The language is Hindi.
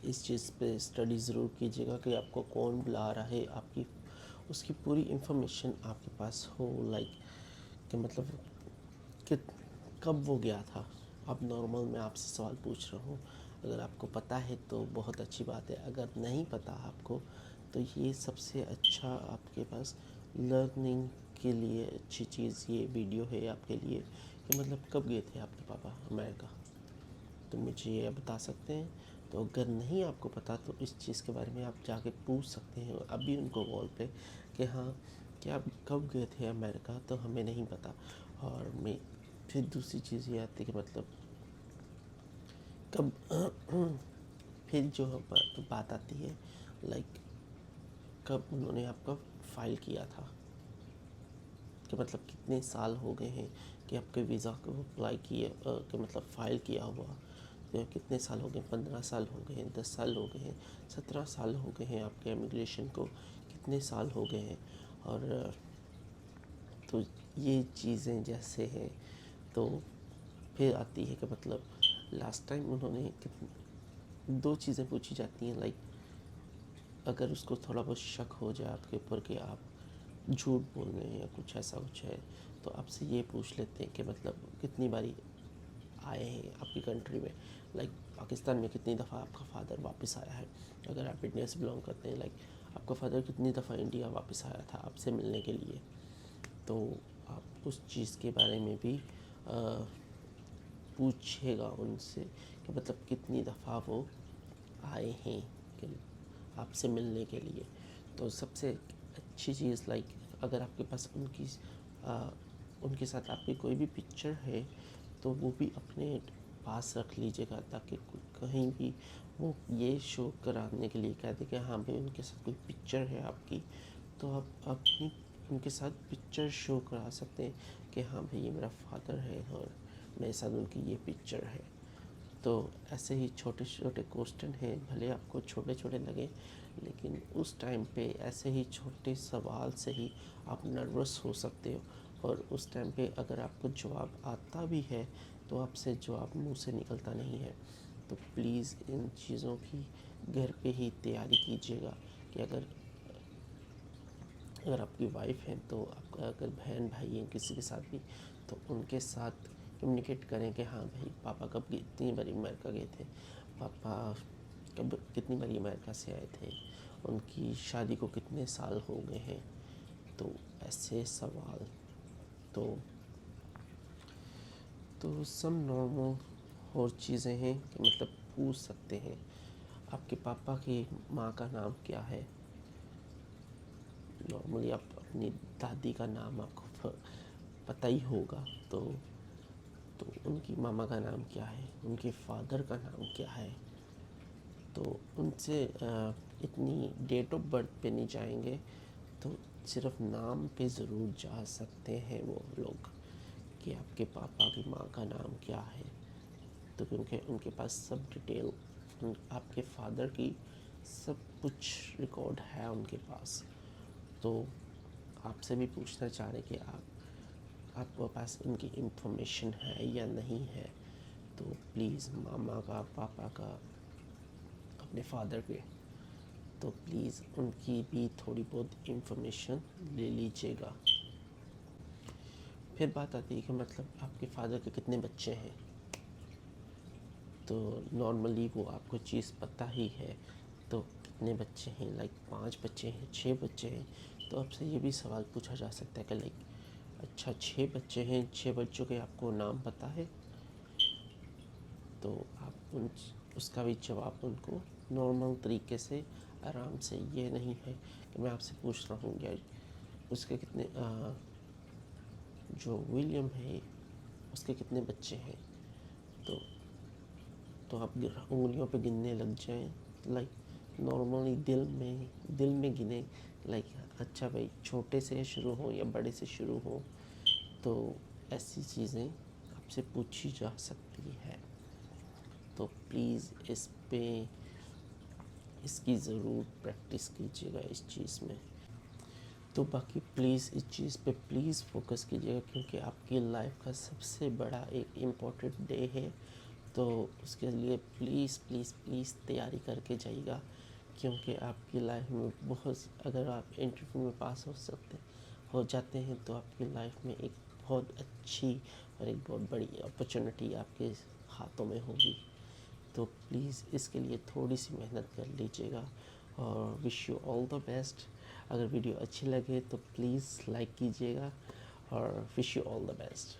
इस चीज़ पे स्टडी ज़रूर कीजिएगा कि आपको कौन बुला रहा है, आपकी उसकी पूरी इन्फॉर्मेशन आपके पास हो, लाइक कि मतलब कि कब वो गया था। अब नॉर्मल मैं आपसे सवाल पूछ रहा हूँ, अगर आपको पता है तो बहुत अच्छी बात है, अगर नहीं पता आपको तो ये सबसे अच्छा आपके पास लर्निंग के लिए अच्छी चीज़ ये वीडियो है आपके लिए कि मतलब कब गए थे आपके पापा अमेरिका, तो मुझे ये बता सकते हैं। तो अगर नहीं आपको पता तो इस चीज़ के बारे में आप जाके पूछ सकते हैं अभी उनको कॉल पे कि हाँ कि आप कब गए थे अमेरिका, तो हमें नहीं पता। और मैं फिर दूसरी चीज़ ये आती है कि मतलब कब फिर जो बात आती है लाइक कब उन्होंने आपका फ़ाइल किया था, कि मतलब कितने साल हो गए हैं कि आपके वीज़ा को अप्लाई किए कि मतलब फ़ाइल किया हुआ, तो कितने साल हो गए, 15 साल हो गए हैं, 10 साल हो गए हैं, 17 साल हो गए हैं आपके इमिग्रेशन को, कितने साल हो गए हैं। और तो ये चीज़ें जैसे हैं, तो फिर आती है कि मतलब लास्ट टाइम उन्होंने दो चीज़ें पूछी जाती हैं, लाइक अगर उसको थोड़ा बहुत शक हो जाए आपके ऊपर कि आप झूठ बोल रहे हैं या कुछ ऐसा कुछ है, तो आपसे ये पूछ लेते हैं कि मतलब कितनी बारी आए हैं आपकी कंट्री में, लाइक पाकिस्तान में कितनी दफ़ा आपका फ़ादर वापस आया है। अगर आप इंडिया से बिलोंग करते हैं, लाइक आपका फ़ादर कितनी दफ़ा इंडिया वापस आया था आपसे मिलने के लिए, तो आप उस चीज़ के बारे में भी पूछेगा उनसे कि मतलब कितनी दफ़ा वो आए हैं कि आपसे मिलने के लिए। तो सबसे अच्छी चीज़ लाइक अगर आपके पास उनके साथ आपकी कोई भी पिक्चर है तो वो भी अपने पास रख लीजिएगा, ताकि कहीं भी वो ये शो कराने के लिए कह दे कि हाँ भाई उनके साथ कोई पिक्चर है आपकी, तो आप अपनी उनके साथ पिक्चर शो करा सकते हैं कि हाँ भाई ये मेरा फादर है और मेरे साथ उनकी ये पिक्चर है। तो ऐसे ही छोटे छोटे क्वेश्चन हैं, भले आपको छोटे छोटे लगे, लेकिन उस टाइम पे ऐसे ही छोटे सवाल से ही आप नर्वस हो सकते हो, और उस टाइम पे अगर आपको जवाब आता भी है तो आपसे जवाब मुंह से निकलता नहीं है। तो प्लीज़ इन चीज़ों की घर पे ही तैयारी कीजिएगा कि अगर अगर आपकी वाइफ है तो आपका अगर बहन भाई हैं किसी के साथ भी, तो उनके साथ कम्युनिकेट करें कि हाँ भाई पापा कब कितनी बारी अमेरिका गए थे, पापा कब कितनी बारी अमेरिका से आए थे, उनकी शादी को कितने साल हो गए हैं। तो ऐसे सवाल तो सब नॉर्मल और चीज़ें हैं कि मतलब पूछ सकते हैं। आपके पापा की माँ का नाम क्या है, नॉर्मली आप अपनी दादी का नाम आपको पता ही होगा, तो उनकी मामा का नाम क्या है, उनके फादर का नाम क्या है। तो उनसे इतनी डेट ऑफ बर्थ पे नहीं जाएंगे, तो सिर्फ नाम पे ज़रूर जा सकते हैं वो लोग कि आपके पापा की माँ का नाम क्या है। तो क्योंकि उनके पास सब डिटेल आपके फादर की सब कुछ रिकॉर्ड है उनके पास, तो आपसे भी पूछना चाह रहे कि आपके पास उनकी इंफॉर्मेशन है या नहीं है। तो प्लीज़ मामा का, पापा का, अपने फादर के, तो प्लीज़ उनकी भी थोड़ी बहुत इंफॉर्मेशन ले लीजिएगा। फिर बात आती है कि मतलब आपके फादर के कितने बच्चे हैं, तो नॉर्मली वो आपको चीज़ पता ही है। तो कितने बच्चे हैं, लाइक 5 बच्चे हैं, 6 बच्चे हैं, तो आपसे ये भी सवाल पूछा जा सकता है कि लाइक अच्छा 6 बच्चे हैं, 6 बच्चों के आपको नाम पता है। तो आप उसका भी जवाब उनको नॉर्मल तरीके से आराम से, ये नहीं है कि मैं आपसे पूछ रहा हूँ यार उसके कितने जो विलियम है उसके कितने बच्चे हैं, तो आप उंगलियों पे गिनने लग जाएं, लाइक नॉर्मली दिल में गिने, लाइक अच्छा भाई छोटे से शुरू हो या बड़े से शुरू हो। तो ऐसी चीज़ें आपसे पूछी जा सकती है, तो प्लीज़ इसकी ज़रूर प्रैक्टिस कीजिएगा इस चीज़ में। तो बाकी प्लीज़ इस चीज़ पे प्लीज़ फोकस कीजिएगा, क्योंकि आपकी लाइफ का सबसे बड़ा एक इम्पोर्टेंट डे है। तो उसके लिए प्लीज़ प्लीज़ प्लीज़ तैयारी करके जाइएगा, क्योंकि आपकी लाइफ में बहुत, अगर आप इंटरव्यू में पास हो जाते हैं तो आपकी लाइफ में एक बहुत अच्छी और एक बहुत बड़ी अपॉर्चुनिटी आपके हाथों में होगी। तो प्लीज़ इसके लिए थोड़ी सी मेहनत कर लीजिएगा और wish you all the best. अगर वीडियो अच्छी लगे तो प्लीज़ लाइक कीजिएगा और wish you all the best.